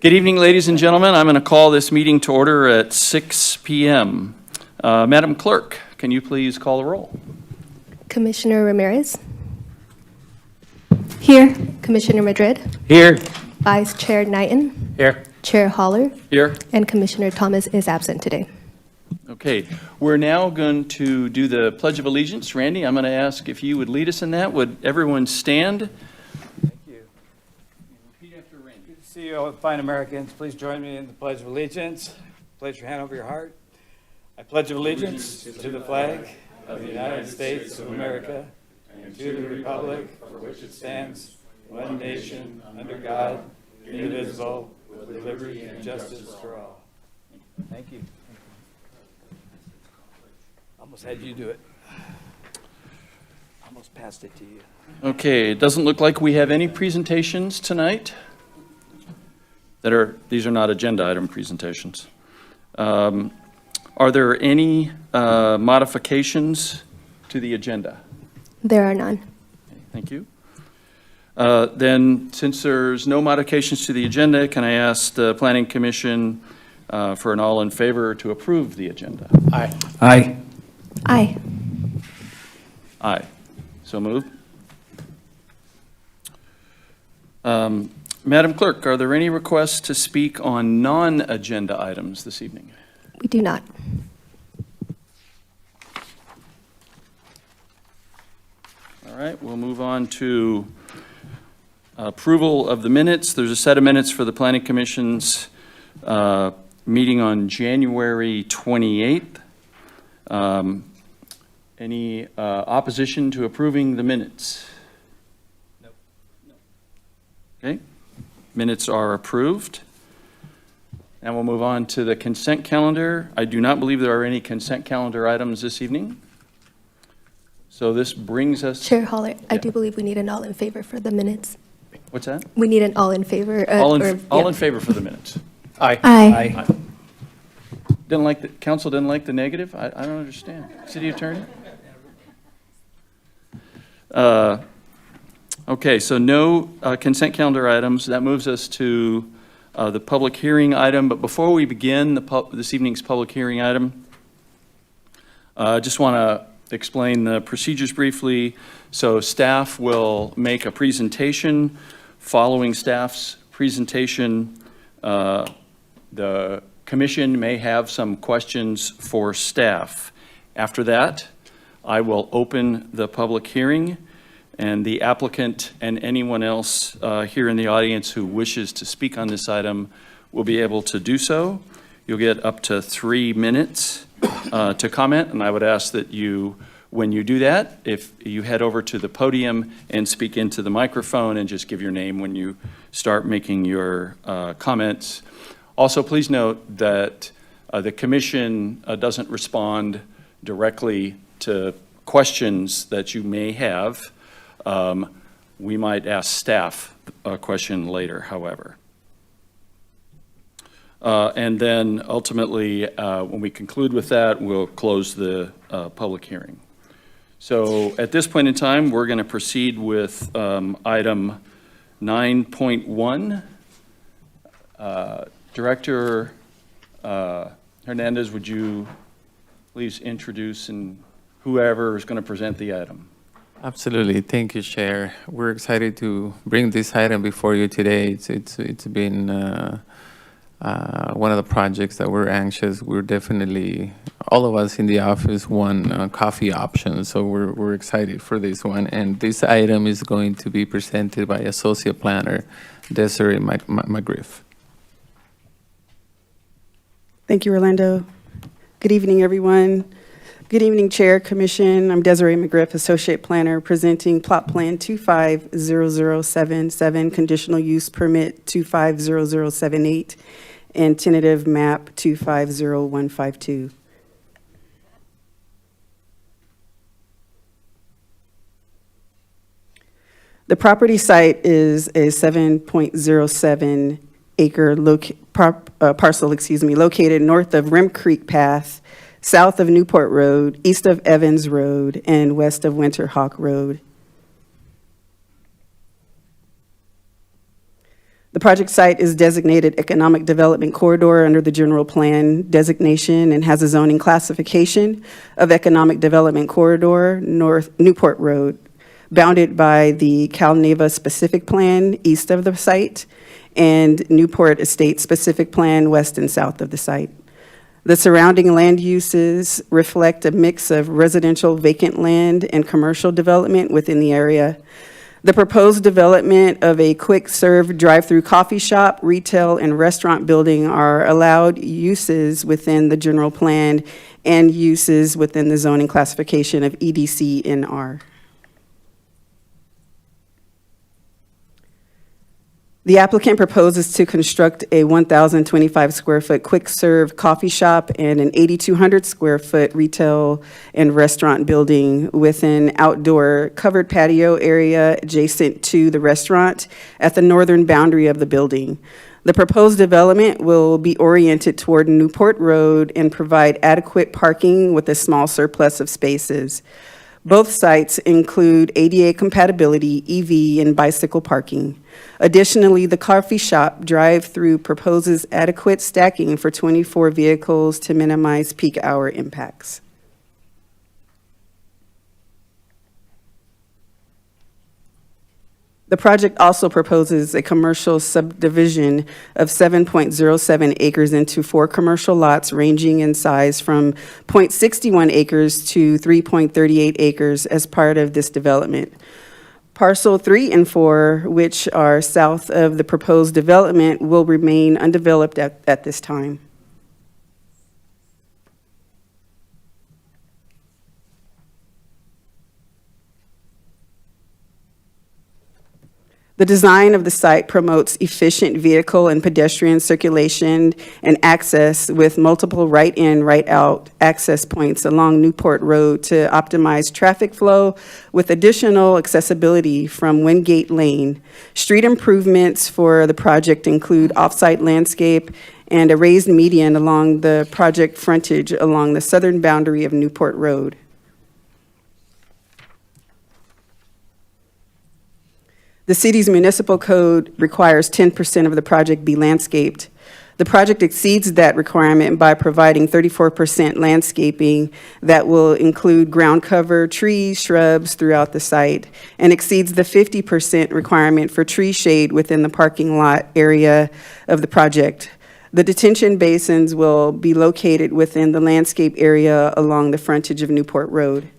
Good evening, ladies and gentlemen. I'm going to call this meeting to order at 6 p.m. Madam Clerk, can you please call the roll? Commissioner Ramirez. Here. Commissioner Madrid. Here. Vice Chair Knighton. Here. Chair Holler. Here. And Commissioner Thomas is absent today. Okay, we're now going to do the Pledge of Allegiance. Randy, I'm going to ask if you would lead us in that. Would everyone stand? Thank you. Repeat after Randy. Good to see you all fine Americans. Please join me in the Pledge of Allegiance. Place your hand over your heart. I pledge allegiance to the flag of the United States of America and to the republic for which it stands, one nation, under God, indivisible, with liberty and justice for all. Thank you. Almost had you do it. Almost passed it to you. Okay, it doesn't look like we have any presentations tonight. These are not agenda item presentations. Are there any modifications to the agenda? There are none. Okay, thank you. Then, since there's no modifications to the agenda, can I ask the Planning Commission for an all in favor to approve the agenda? Aye. Aye. Aye. Aye. So moved. Madam Clerk, are there any requests to speak on non-agenda items this evening? We do not. All right, we'll move on to approval of the minutes. There's a set of minutes for the Planning Commission's meeting on January 28th. Any opposition to approving the minutes? Nope. Okay, minutes are approved. And we'll move on to the consent calendar. I do not believe there are any consent calendar items this evening. So this brings us. Chair Holler, I Yeah. do believe we need an all in favor for the minutes. What's that? We need an all in favor. All in favor for the minutes. Aye. Aye. Council didn't like the negative? I don't understand. City Attorney? Okay, so no consent calendar items. That moves us to the public hearing item. But before we begin this evening's public hearing item, I just want to explain the procedures briefly. So staff will make a presentation. Following staff's presentation, the commission may have some questions for staff. After that, I will open the public hearing, and the applicant and anyone else here in the audience who wishes to speak on this item will be able to do so. You'll get up to 3 minutes to comment, and I would ask that you, when you do that, if you head over to the podium and speak into the microphone and just give your name when you start making your comments. Also, please note that the commission doesn't respond directly to questions that you may have. We might ask staff a question later, however. And then ultimately, when we conclude with that, we'll close the public hearing. So at this point in time, we're going to proceed with item 9.1. Director Hernandez, would you please introduce and whoever is going to present the item? Absolutely. Thank you, Chair. We're excited to bring this item before you today. It's been one of the projects that we're anxious. We're definitely, all of us in the office, want coffee options, so we're excited for this one. And this item is going to be presented by Associate Planner Desiree McGriff. Thank you, Orlando. Good evening, everyone. Good evening, Chair, Commission. I'm Desiree McGriff, Associate Planner, presenting Plot Plan 250077, Conditional Use Permit 250078, and Tentative Map 250152. The property site is a 7.07 acre parcel, located north of Rim Creek Path, south of Newport Road, east of Evans Road, and west of Winterhawk Road. The project site is designated Economic Development Corridor under the General Plan designation and has a zoning classification of Economic Development Corridor, North Newport Road, bounded by the Calneva Specific Plan east of the site and Newport Estate Specific Plan west and south of the site. The surrounding land uses reflect a mix of residential vacant land and commercial development within the area. The proposed development of a quick-serve drive-through coffee shop, retail, and restaurant building are allowed uses within the general plan and uses within the zoning classification of EDC NR. The applicant proposes to construct a 1,025 square foot quick-serve coffee shop and an 8,200 square foot retail and restaurant building with an outdoor covered patio area adjacent to the restaurant at the northern boundary of the building. The proposed development will be oriented toward Newport Road and provide adequate parking with a small surplus of spaces. Both sites include ADA compatibility, EV, and bicycle parking. Additionally, the coffee shop drive-through proposes adequate stacking for 24 vehicles to minimize peak hour impacts. The project also proposes a commercial subdivision of 7.07 acres into 4 commercial lots ranging in size from 0.61 acres to 3.38 acres as part of this development. Parcel 3 and 4, which are south of the proposed development, will remain undeveloped at this time. The design of the site promotes efficient vehicle and pedestrian circulation and access with multiple right-in, right-out access points along Newport Road to optimize traffic flow with additional accessibility from Wingate Lane. Street improvements for the project include off-site landscape and a raised median along the project frontage along the southern boundary of Newport Road. The city's municipal code requires 10% of the project be landscaped. The project exceeds that requirement by providing 34% landscaping that will include ground cover, trees, shrubs throughout the site, and exceeds the 50% requirement for tree shade within the parking lot area of the project. The detention basins will be located within the landscape area along the frontage of Newport Road.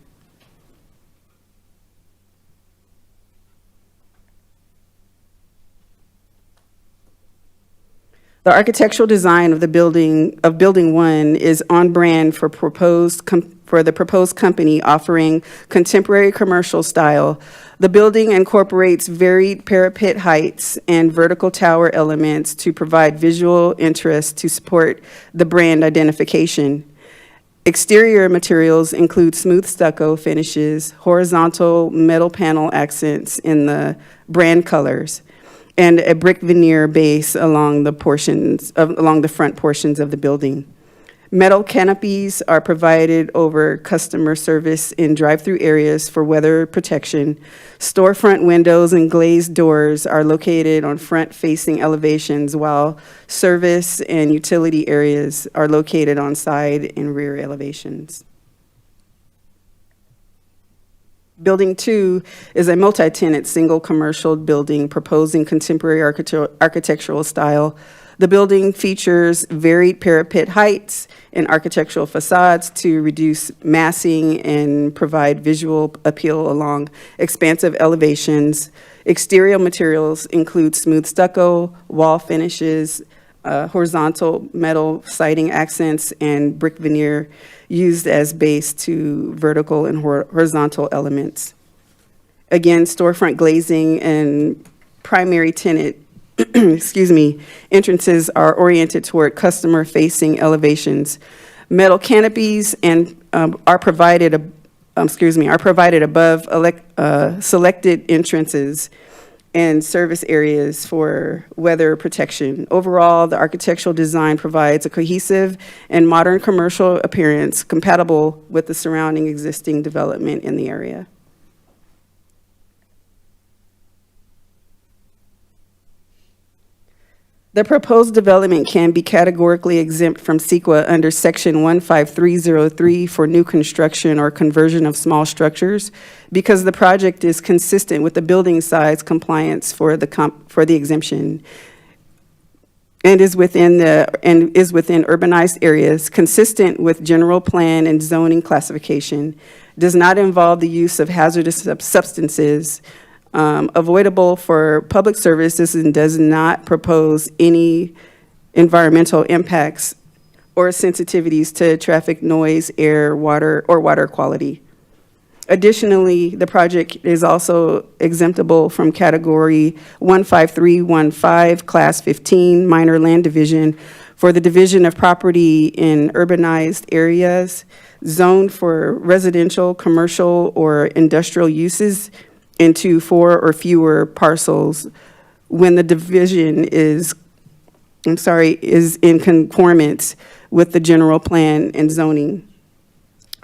The architectural design of the building one is on brand for the proposed company offering contemporary commercial style. The building incorporates varied parapet heights and vertical tower elements to provide visual interest to support the brand identification. Exterior materials include smooth stucco finishes, horizontal metal panel accents in the brand colors, and a brick veneer base along the front portions of the building. Metal canopies are provided over customer service in drive-through areas for weather protection. Storefront windows and glazed doors are located on front-facing elevations, while service and utility areas are located on side and rear elevations. Building 2 is a multi-tenant single commercial building proposing contemporary architectural style. The building features varied parapet heights and architectural facades to reduce massing and provide visual appeal along expansive elevations. Exterior materials include smooth stucco, wall finishes, horizontal metal siding accents, and brick veneer used as base to vertical and horizontal elements. Again, storefront glazing and primary tenant entrances are oriented toward customer-facing elevations. Metal canopies are provided above selected entrances and service areas for weather protection. Overall, the architectural design provides a cohesive and modern commercial appearance compatible with the surrounding existing development in the area. The proposed development can be categorically exempt from CEQA under Section 15303 for new construction or conversion of small structures because the project is consistent with the building size compliance for the exemption and is within urbanized areas, consistent with general plan and zoning classification, does not involve the use of hazardous substances, avoidable for public services, and does not propose any environmental impacts or sensitivities to traffic, noise, air, water, or water quality. Additionally, the project is also exemptable from Category 15315, Class 15, Minor Land Division, for the division of property in urbanized areas zoned for residential, commercial, or industrial uses into 4 or fewer parcels when the division is in conformance with the general plan and zoning.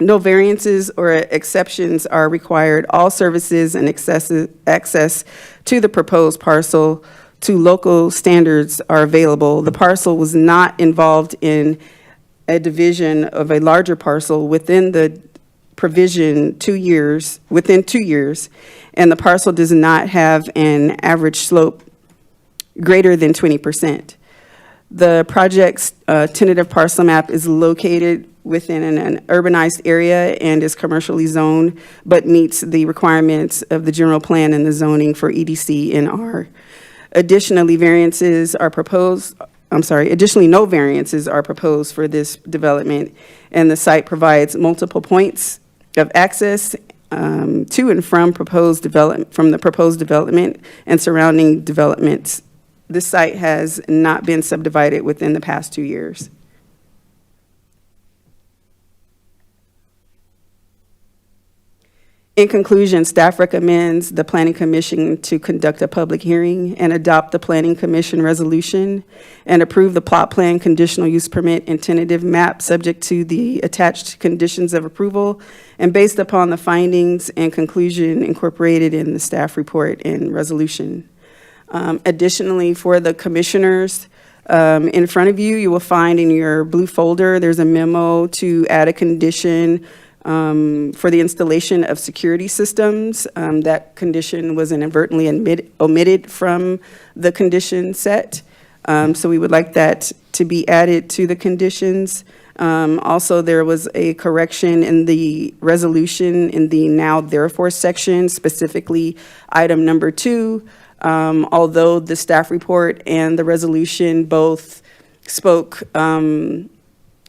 No variances or exceptions are required. All services and access to the proposed parcel to local standards are available. The parcel was not involved in a division of a larger parcel within the provision within 2 years, and the parcel does not have an average slope greater than 20%. The project's tentative parcel map is located within an urbanized area and is commercially zoned, but meets the requirements of the general plan and the zoning for EDC and R. Additionally, no variances are proposed for this development, and the site provides multiple points of access to and from the proposed development and surrounding developments. This site has not been subdivided within the past 2 years. In conclusion, staff recommends the Planning Commission to conduct a public hearing and adopt the Planning Commission resolution and approve the plot plan, conditional use permit, and tentative map subject to the attached conditions of approval and based upon the findings and conclusion incorporated in the staff report and resolution. Additionally, for the commissioners, in front of you, you will find in your blue folder, there's a memo to add a condition for the installation of security systems. That condition was inadvertently omitted from the condition set. So we would like that to be added to the conditions. Also, there was a correction in the resolution in the now therefore section, specifically item number 2. Although the staff report and the resolution both spoke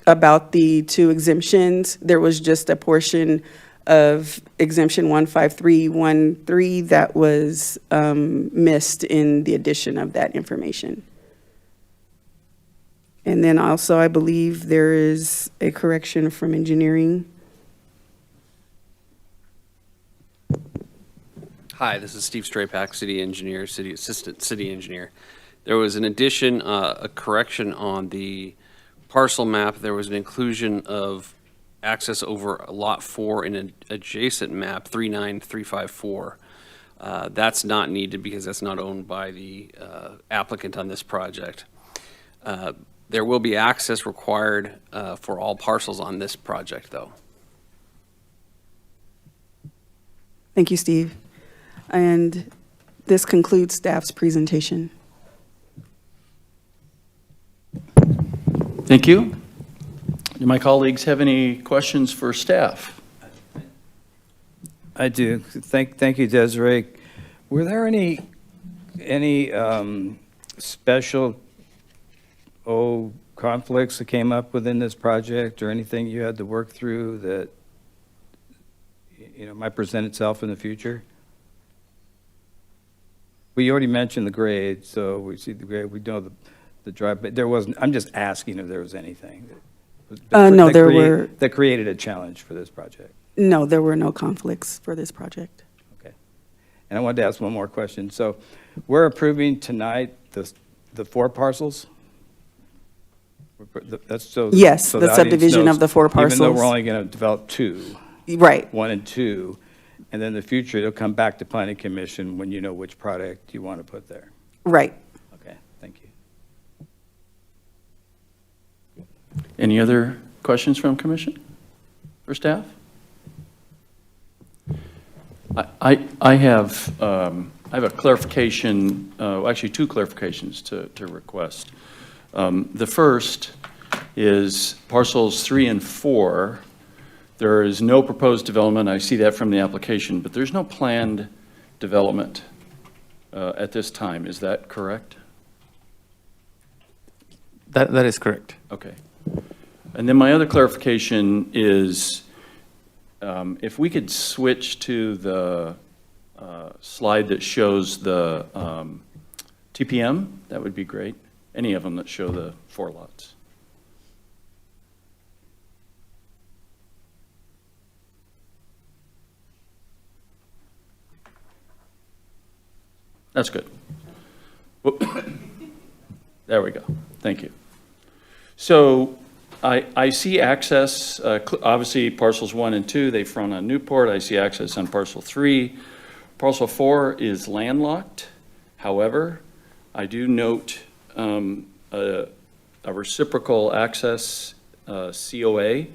about the 2 exemptions, there was just a portion of exemption 15313 that was missed in the addition of that information. And then also, I believe there is a correction from engineering. Hi, this is Steve Straypack, City Engineer, Assistant City Engineer. There was an addition, a correction on the parcel map. There was an inclusion of access over Lot 4 in an adjacent map, 39354. That's not needed because that's not owned by the applicant on this project. There will be access required for all parcels on this project, though. Thank you, Steve. And this concludes staff's presentation. Thank you. Do my colleagues have any questions for staff? I do. Thank you, Desiree. Were there any special conflicts that came up within this project, or anything you had to work through that might present itself in the future? We already mentioned the grade, so we see the grade. We know the drive, but there wasn't. I'm just asking if there was anything that created a challenge for this project. No, there were no conflicts for this project. Okay. And I wanted to ask one more question. So we're approving tonight the 4 parcels? Yes, so the subdivision audience of the 4 parcels. Even though we're only going to develop 2. Right. 1 and 2. And then in the future, it'll come back to Planning Commission when you know which product you want to put there. Right. Okay, thank you. Any other questions from commission or staff? I have a clarification, actually two clarifications to request. The first is parcels 3 and 4. There is no proposed development. I see that from the application, but there's no planned development at this time. Is that correct? That is correct. Okay. And then my other clarification is, if we could switch to the slide that shows the TPM, that would be great. Any of them that show the 4 lots. That's good. Whoop. There we go. Thank you. So I see access, obviously parcels 1 and 2, they front on Newport. I see access on parcel 3. Parcel 4 is landlocked. However, I do note a reciprocal access COA,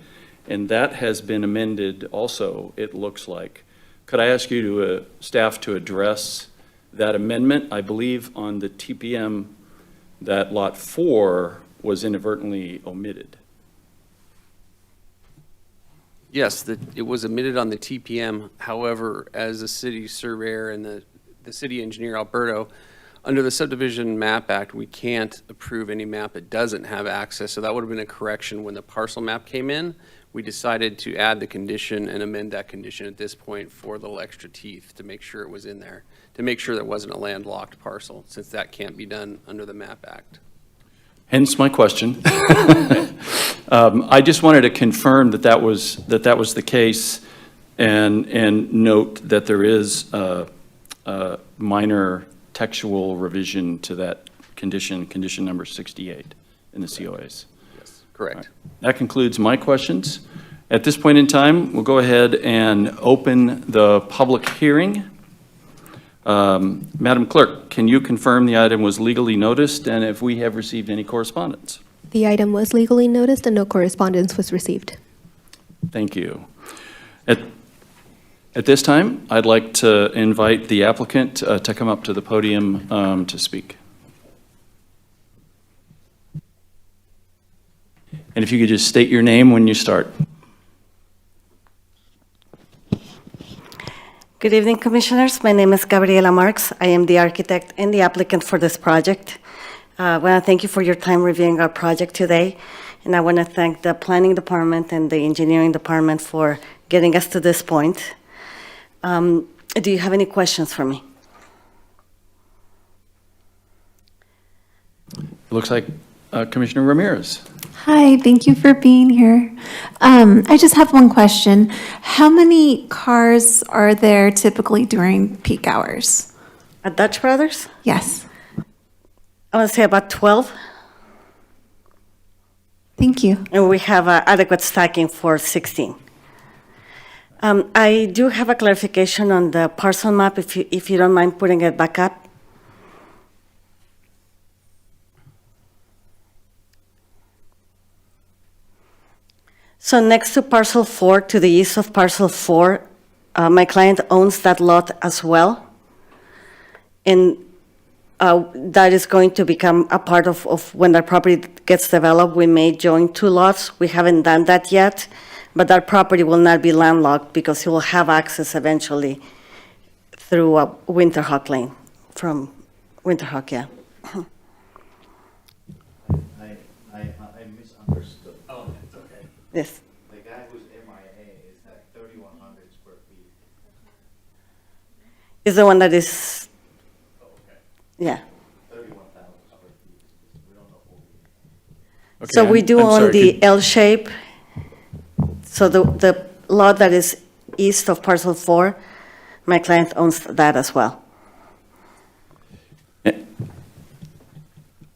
and that has been amended also, it looks like. Could I ask you to, staff to address that amendment? I believe on the TPM that lot 4 was inadvertently omitted. Yes, it was omitted on the TPM. However, as a city surveyor and the city engineer, Alberto, under the Subdivision Map Act, we can't approve any map that doesn't have access. So that would have been a correction when the parcel map came in. We decided to add the condition and amend that condition at this point for a little extra teeth to make sure it was in there, to make sure there wasn't a landlocked parcel, since that can't be done under the Map Act. Hence my question. I just wanted to confirm that was the case, and note that there is a minor textual revision to that condition number 68 in the COAs. Yes, correct. That concludes my questions. At this point in time, we'll go ahead and open the public hearing. Madam Clerk, can you confirm the item was legally noticed and if we have received any correspondence? The item was legally noticed and no correspondence was received. Thank you. At this time, I'd like to invite the applicant to come up to the podium to speak. And if you could just state your name when you start. Good evening, Commissioners. My name is Gabriela Marks. I am the architect and the applicant for this project. I want to thank you for your time reviewing our project today, and I want to thank the Planning Department and the Engineering Department for getting us to this point. Do you have any questions for me? It looks like Commissioner Ramirez. Hi, thank you for being here. I just have one question. How many cars are there typically during peak hours? At Dutch Brothers? Yes, I want to say about 12, thank you. and we have adequate stacking for 16. I do have a clarification on the parcel map, if you don't mind putting it back up. So next to parcel 4, to the east of parcel 4, my client owns that lot as well. And that is going to become a part of when that property gets developed, we may join 2 lots. We haven't done that yet, but that property will not be landlocked because he will have access eventually through Winterhawk Lane, from Winterhawk, yeah. I misunderstood. Oh, it's okay. Yes. The guy who's MIA is at 3,100 square feet. Is the one that is, Oh, okay. yeah. 31,000 square feet. We don't know who. Okay, So we do I'm own sorry, the could- L shape. So the lot that is east of parcel 4, my client owns that as well.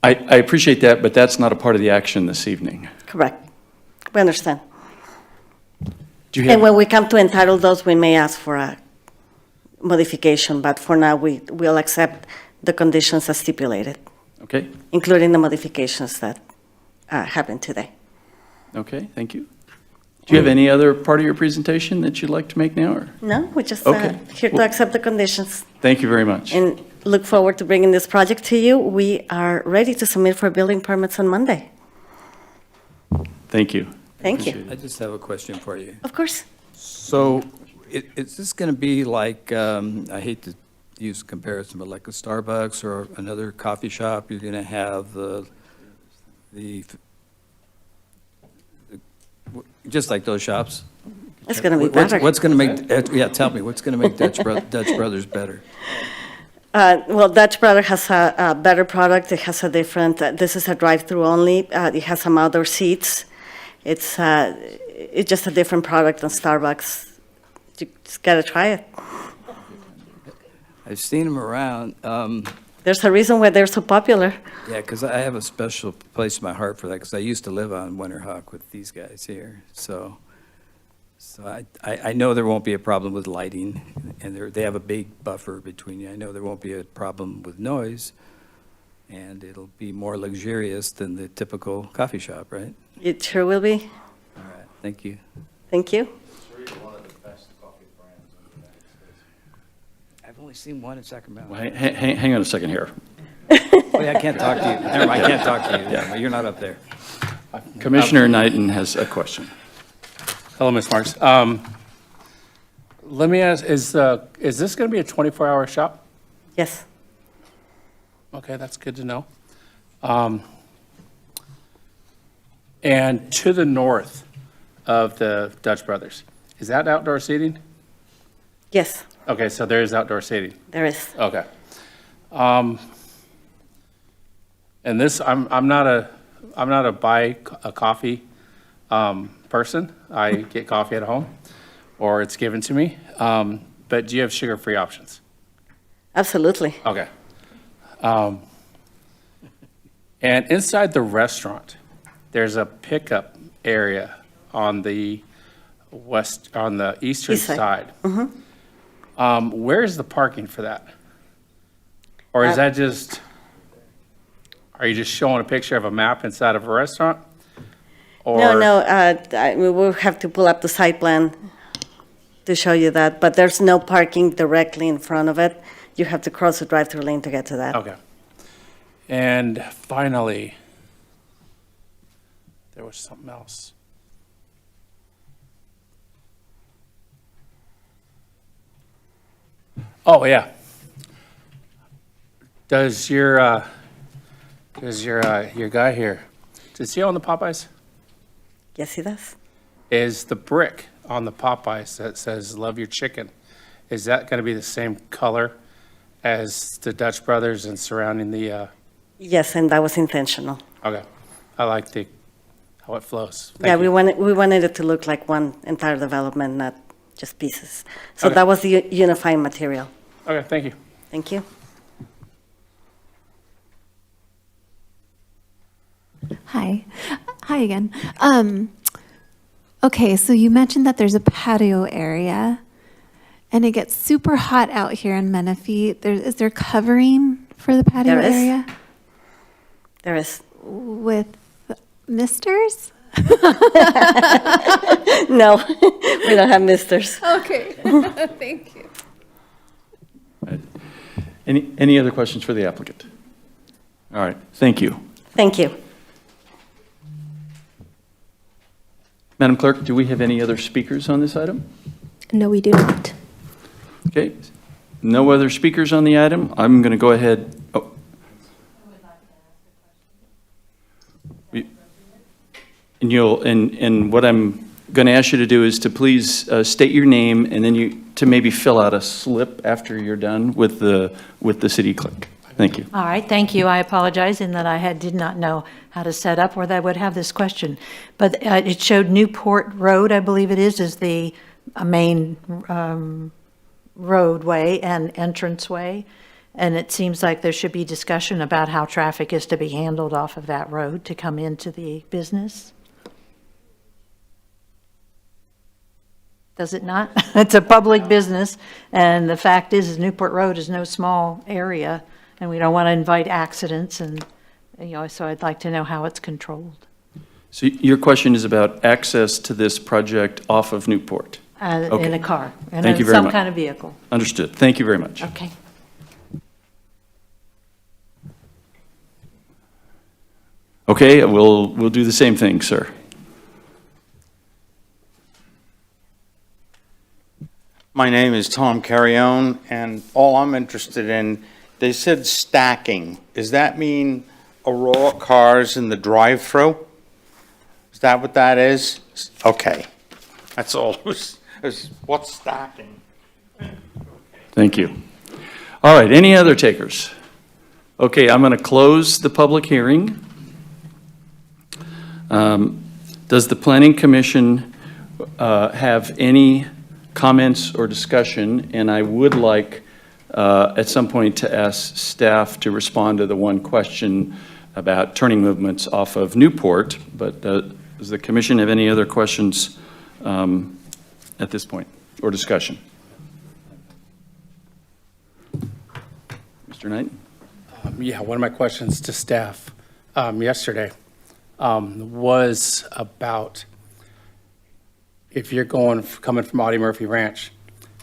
I appreciate that, but that's not a part of the action this evening. Correct. We understand. Do you And have, when we come to entitle those, we may ask for a modification, but for now, we'll accept the conditions as stipulated, okay, including the modifications that happened today. Okay, thank you. Do you have any other part of your presentation that you'd like to make now, or? No, we're just Okay. here to accept the conditions Thank you very much. and look forward to bringing this project to you. We are ready to submit for building permits on Monday. Thank you. Thank you. Appreciate I just have a question for you. Of course. So is this going to be like, I hate to use comparison, but like a Starbucks or another coffee shop? You're going to have just like those shops? It's going to be What's- better. What's going to make, yeah, tell me, what's going to make Dutch Brothers better? Well, Dutch Brother has a better product. It has a different, this is a drive-through only. It has some outdoor seats. It's just a different product than Starbucks. You just got to try it. I've seen them around. There's a reason why they're so popular. Yeah, because I have a special place in my heart for that, because I used to live on Winterhawk with these guys here. So I know there won't be a problem with lighting, and they have a big buffer between you. I know there won't be a problem with noise, and it'll be more luxurious than the typical coffee shop, right? It sure will be. All right, thank you. Thank you. It's really one of the best coffee brands in the United States. I've only seen one in Sacramento. Well, hang on a second here. Oh, yeah, I can't talk to you. Never mind, I can't talk to you. Yeah, you're not up there. Commissioner Knighton has a question. Hello, Ms. Marks. Let me ask, is this going to be a 24-hour shop? Yes. Okay, that's good to know. And to the north of the Dutch Brothers, is that outdoor seating? Yes, Okay, so there is outdoor seating. there is. Okay. And this, I'm not a buy a coffee person. I get coffee at home, or it's given to me. But do you have sugar-free options? Absolutely. Okay. And inside the restaurant, there's a pickup area on the eastern East side. side. Where's the parking for that? Or is that just, are you just showing a picture of a map inside of a restaurant? No, we will have to pull up the site plan to show you that, but there's no parking directly in front of it. You have to cross the drive-through lane to get to that. Okay. And finally, there was something else. Oh, yeah. Does your guy here, does he own the Popeyes? Yes, he does. Is the brick on the Popeyes that says "Love Your Chicken," is that going to be the same color as the Dutch Brothers and surrounding the? Yes, and that was intentional. Okay, I like how it flows. Yeah, Thank you. we wanted it to look like one entire development, not just pieces. So Okay. that was the unifying material. Okay, thank you. Thank you. Hi. Hi again. Okay, so you mentioned that there's a patio area, and it gets super hot out here in Menifee. Is there covering for the patio There is. area There is. with misters? No, we don't have misters. Okay, thank you. Any other questions for the applicant? All right, thank you. Thank you. Madam Clerk, do we have any other speakers on this item? No, we do not. Okay, no other speakers on the item. I'm going to go ahead. Oh. And what I'm going to ask you to do is to please state your name, and then to maybe fill out a slip after you're done with the city clerk. Thank you. All right, thank you. I apologize in that I did not know how to set up or that I would have this question. But it showed Newport Road, I believe it is the main roadway and entranceway. And it seems like there should be discussion about how traffic is to be handled off of that road to come into the business. Does it not? It's a public business, and the fact is Newport Road is no small area, and we don't want to invite accidents, and, so I'd like to know how it's controlled. So your question is about access to this project off of Newport? In Okay. a car, in Thank you very some much. kind of vehicle. Understood. Thank you very much. Okay. Okay, we'll do the same thing, sir. My name is Tom Carrione, and all I'm interested in, they said stacking. Does that mean a row of cars in the drive-through? Is that what that is? Okay. That's all. What's stacking? Thank you. All right, any other takers? Okay, I'm going to close the public hearing. Does the Planning Commission have any comments or discussion? And I would like at some point to ask staff to respond to the one question about turning movements off of Newport, but does the commission have any other questions at this point or discussion? Mr. Knight? Yeah, one of my questions to staff yesterday was about if you're coming from Audie Murphy Ranch,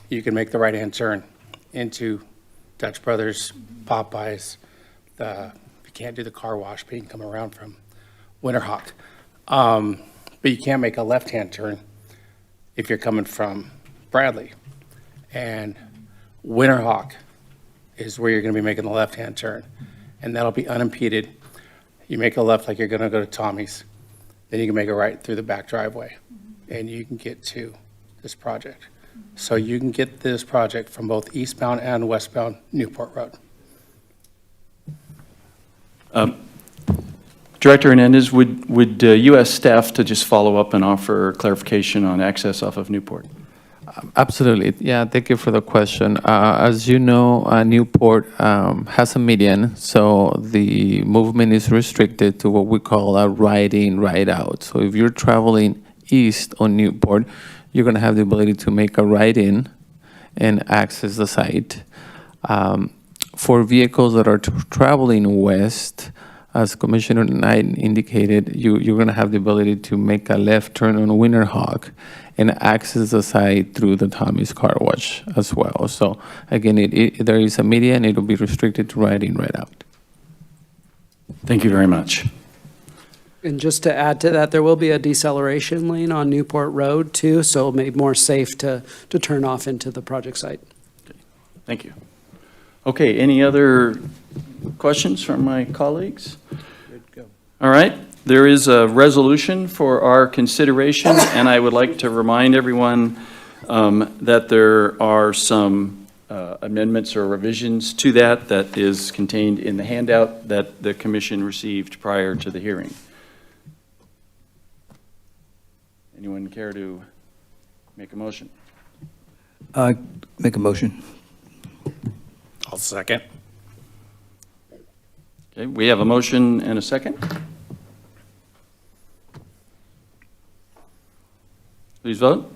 you can make the right-hand turn into Dutch Brothers, Popeyes. You can't do the car wash, but you can come around from Winterhawk. But you can't make a left-hand turn if you're coming from Bradley. And Winterhawk is where you're going to be making the left-hand turn, and that'll be unimpeded. You make a left like you're going to go to Tommy's, then you can make a right through the back driveway, and you can get to this project. So you can get this project from both eastbound and westbound Newport Road. Director Hernandez, would you ask staff to just follow up and offer clarification on access off of Newport? Absolutely. Yeah, thank you for the question. As you know, Newport has a median, so the movement is restricted to what we call a ride-in, ride-out. So if you're traveling east on Newport, you're going to have the ability to make a ride-in and access the site. For vehicles that are traveling west, as Commissioner Knight indicated, you're going to have the ability to make a left turn on Winterhawk and access the site through the Tommy's Car Wash as well. So again, there is a median, it'll be restricted to right in, right out. Thank you very much. And just to add to that, there will be a deceleration lane on Newport Road too, so it'll make it more safe to turn off into the project site. Thank you. Okay, any other questions from my colleagues? All right, there is a resolution for our consideration, and I would like to remind everyone that there are some amendments or revisions to that is contained in the handout that the commission received prior to the hearing. Anyone care to make a motion? Make a motion. I'll second. Okay, we have a motion and a second. Please vote.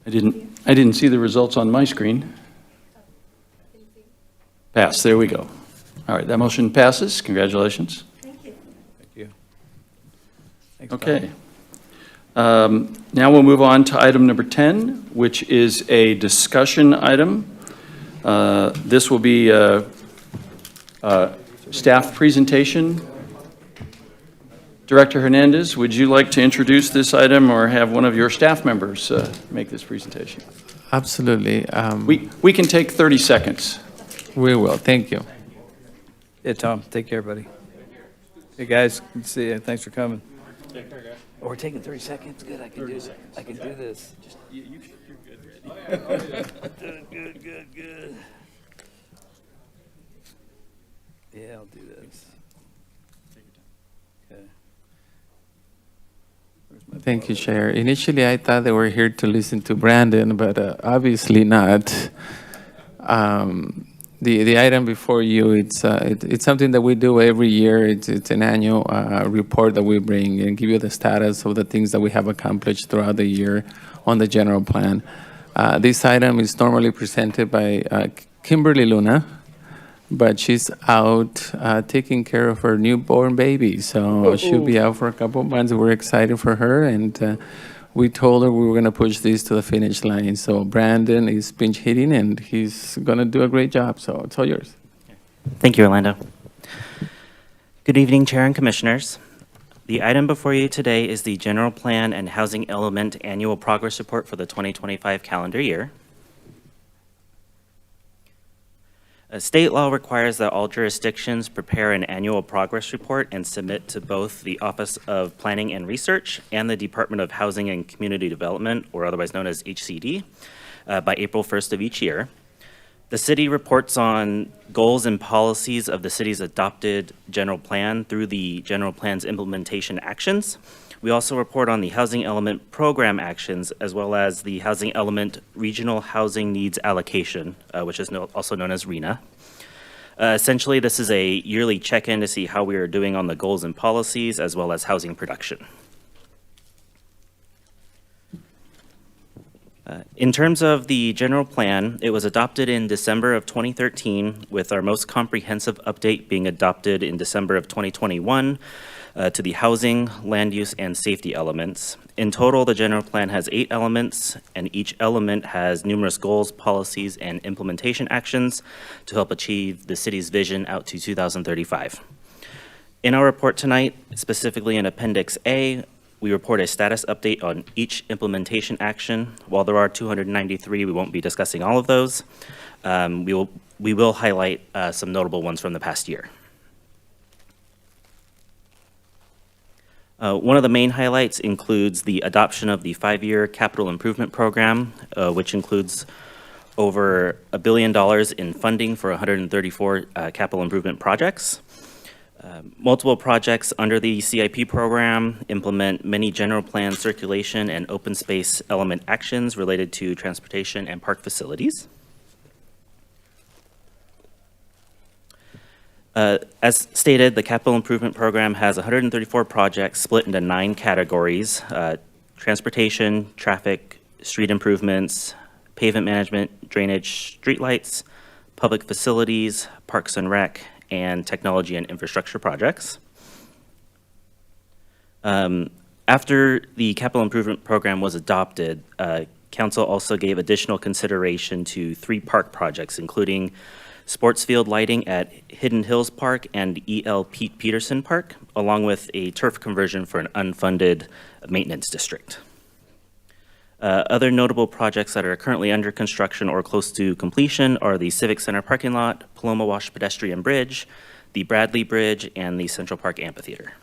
I didn't see the results on my screen. Pass, there we go. All right, that motion passes. Congratulations. Thank you. Thanks, Okay. Now we'll move on to item number 10, which is a discussion item. This will be a staff presentation. Director Hernandez, would you like to introduce this item or have one of your staff members make this presentation? Absolutely. We can take 30 seconds. We will. Thank you. Yeah, Tom, take care, buddy. Hey, guys, good to see you. Thanks for coming. Take care, guys. Oh, we're taking 30 seconds? Good, I can do this. I can do this. You're good, Randy. Good. Yeah, I'll do this. Okay. Thank you, Chair. Initially, I thought they were here to listen to Brandon, but obviously not. The item before you, it's something that we do every year. It's an annual report that we bring and give you the status of the things that we have accomplished throughout the year on the general plan. This item is normally presented by Kimberly Luna, but she's out taking care of her newborn baby, so she'll be out for a couple of months. We're excited for her, and we told her we were going to push this to the finish line. So Brandon is pinch hitting, and he's going to do a great job. So it's all yours. Thank you, Orlando. Good evening, Chair and Commissioners. The item before you today is the General Plan and Housing Element Annual Progress Report for the 2025 calendar year. State law requires that all jurisdictions prepare an annual progress report and submit to both the Office of Planning and Research and the Department of Housing and Community Development, or otherwise known as HCD, by April 1st of each year. The city reports on goals and policies of the city's adopted general plan through the general plan's implementation actions. We also report on the housing element program actions, as well as the housing element regional housing needs allocation, which is also known as RENA. Essentially, this is a yearly check-in to see how we are doing on the goals and policies, as well as housing production. In terms of the general plan, it was adopted in December of 2013, with our most comprehensive update being adopted in December of 2021 to the housing, land use, and safety elements. In total, the general plan has 8 elements, and each element has numerous goals, policies, and implementation actions to help achieve the city's vision out to 2035. In our report tonight, specifically in Appendix A, we report a status update on each implementation action. While there are 293, we won't be discussing all of those. We will highlight some notable ones from the past year. One of the main highlights includes the adoption of the 5-year capital improvement program, which includes over $1 billion in funding for 134 capital improvement projects. Multiple projects under the CIP program implement many general plan circulation and open space element actions related to transportation and park facilities. As stated, the capital improvement program has 134 projects split into 9 categories: transportation, traffic, street improvements, pavement management, drainage, streetlights, public facilities, parks and rec, and technology and infrastructure projects. After the capital improvement program was adopted, Council also gave additional consideration to 3 park projects, including sports field lighting at Hidden Hills Park and E.L. Pete Peterson Park, along with a turf conversion for an unfunded maintenance district. Other notable projects that are currently under construction or close to completion are the Civic Center parking lot, Paloma Wash Pedestrian Bridge, the Bradley Bridge, and the Central Park Amphitheater.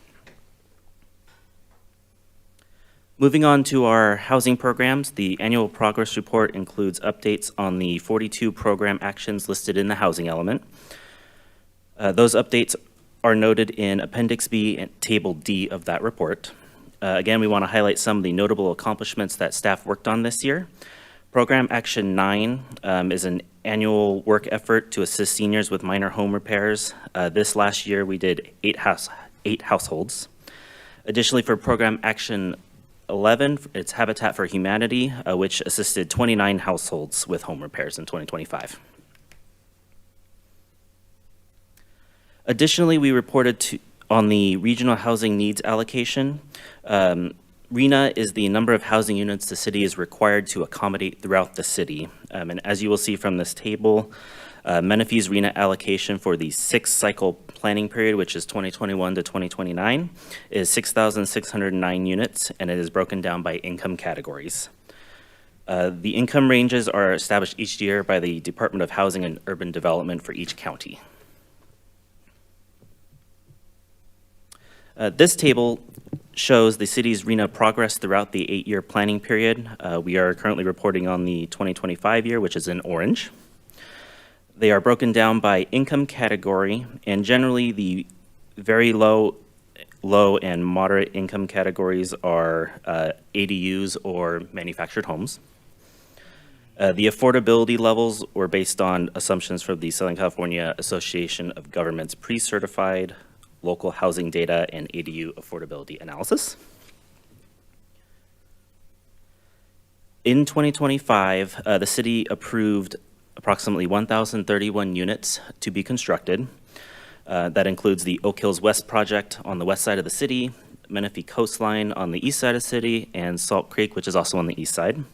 Moving on to our housing programs, the annual progress report includes updates on the 42 program actions listed in the housing element. Those updates are noted in Appendix B and Table D of that report. Again, we want to highlight some of the notable accomplishments that staff worked on this year. Program Action 9 is an annual work effort to assist seniors with minor home repairs. This last year, we did 8 households. Additionally, for Program Action 11, it's Habitat for Humanity, which assisted 29 households with home repairs in 2025. Additionally, we reported on the regional housing needs allocation. RENA is the number of housing units the city is required to accommodate throughout the city. And as you will see from this table, Menifee's RENA allocation for the 6-cycle planning period, which is 2021 to 2029, is 6,609 units, and it is broken down by income categories. The income ranges are established each year by the Department of Housing and Urban Development for each county. This table shows the city's RENA progress throughout the 8-year planning period. We are currently reporting on the 2025 year, which is in orange. They are broken down by income category, and generally the very low, and moderate income categories are ADUs or manufactured homes. The affordability levels were based on assumptions from the Southern California Association of Governments Pre-Certified Local Housing Data and ADU Affordability Analysis. In 2025, the city approved approximately 1,031 units to be constructed. That includes the Oak Hills West project on the west side of the city, Menifee Coastline on the east side of the city, and Salt Creek, which is also on the east side.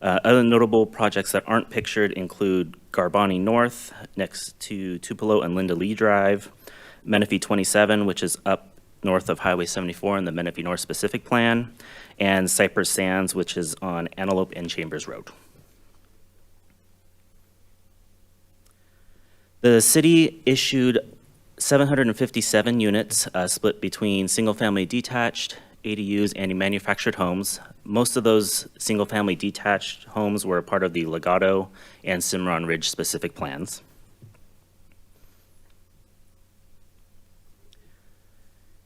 Other notable projects that aren't pictured include Garbani North, next to Tupelo and Linda Lee Drive, Menifee 27, which is up north of Highway 74 in the Menifee North Specific Plan, and Cypress Sands, which is on Antelope and Chambers Road. The city issued 757 units split between single-family detached, ADUs, and manufactured homes. Most of those single-family detached homes were part of the Legato and Cimarron Ridge specific plans.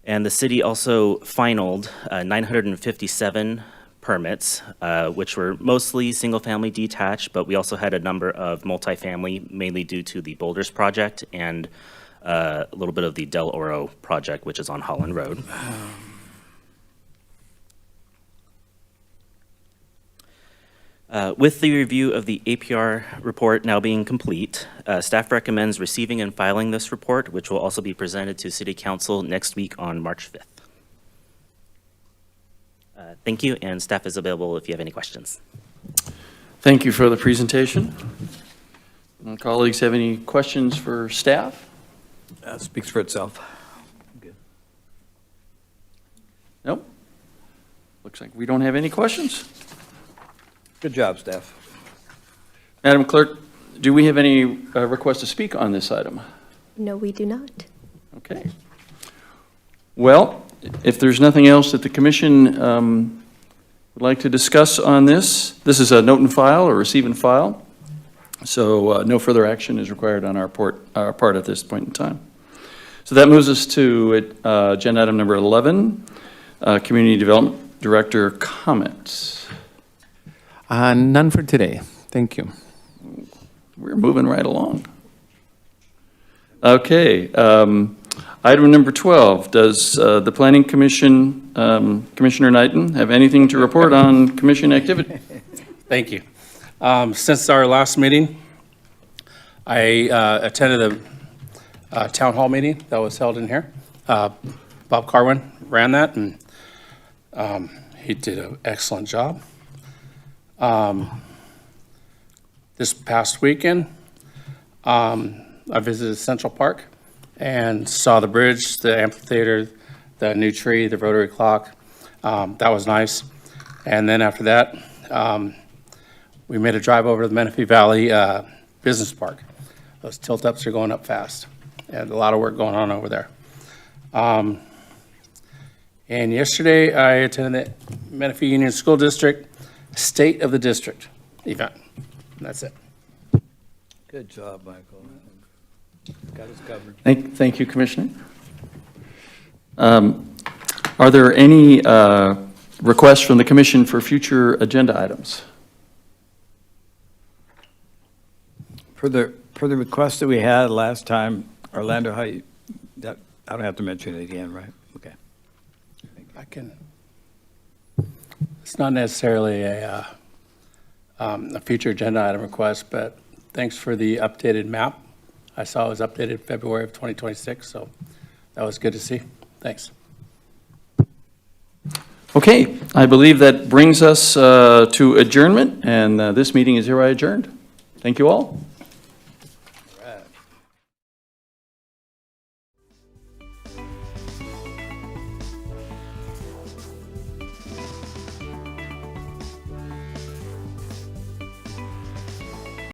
And the city also finaled 957 permits, which were mostly single-family detached, but we also had a number of multifamily, mainly due to the Boulders project and a little bit of the Del Oro project, which is on Holland Road. With the review of the APR report now being complete, staff recommends receiving and filing this report, which will also be presented to City Council next week on March 5th. Thank you, and staff is available if you have any questions. Thank you for the presentation. Colleagues have any questions for staff? Speaks for itself. Nope. Looks like we don't have any questions. Good job, staff. Madam Clerk, do we have any requests to speak on this item? No, we do not. Okay. Well, if there's nothing else that the commission would like to discuss on this, this is a note and file or receive and file. So no further action is required on our part at this point in time. So that moves us to agenda item number 11, Community Development Director comments. None for today. Thank you. We're moving right along. Okay. Item number 12, does the Planning Commission, Commissioner Knighton, have anything to report on commission activity? Thank you. Since our last meeting, I attended a town hall meeting that was held in here. Bob Carwin ran that, and he did an excellent job. This past weekend, I visited Central Park and saw the bridge, the amphitheater, the new tree, the rotary clock. That was nice. And then after that, we made a drive over to the Menifee Valley Business Park. Those tilt-ups are going up fast, and a lot of work going on over there. And yesterday, I attended the Menifee Union School District State of the District event. And that's it. Good job, Michael. Got us covered. Thank you, Commissioner. Are there any requests from the commission for future agenda items? For the request that we had last time, Orlando, I don't have to mention it again, right? Okay. I can. It's not necessarily a future agenda item request, but thanks for the updated map. I saw it was updated February of 2026, so that was good to see. Thanks. Okay, I believe that brings us to adjournment, and this meeting is hereby adjourned. Thank you all.